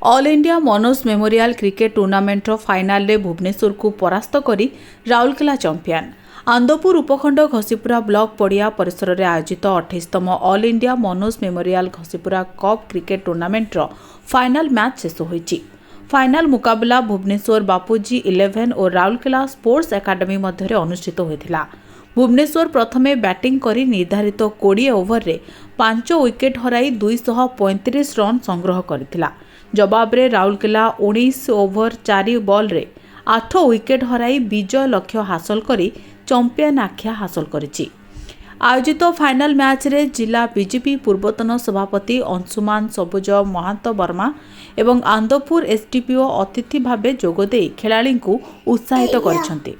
All India Manoj memorial cricket टूर्नामेंटर final रे भुवनेश्वर को परास्त करी राउरकेला चैंपियन। आंदपुर उपखंड घसीपुरा ब्लॉक पड़िया परिसर में आयोजित 28तम all India Manoj memorial Ghasipura cup cricket टूर्नामेंटर फाइनाल मैच शेष होईची। फाइनाल मुकाबला भुवनेश्वर बापूजी 11 और राउरकेला स्पोर्ट्स एकाडेमी मध्य अनुष्ठित होता। भुवनेश्वर प्रथमे बैटिंग करी निर्धारित 20 ओवर रे 5 विकेट हराई 235 रन संग्रह करथिला। जवाब रे राउरकेला 19 ओवर 4 बॉल रे 8 विकेट हराई विजय लक्ष्य हासिल करी चैंपियन आख्या हासिल करिछि। आयोजित फाइनाल मैच रे जिला बीजेपी पूर्वतन सभापति अंशुमान सबुज महांत वर्मा एवं आंदपुर एसडीपीओ अतिथि भावे जोगदे खेलाड़ी को उत्साहित करिसेंति।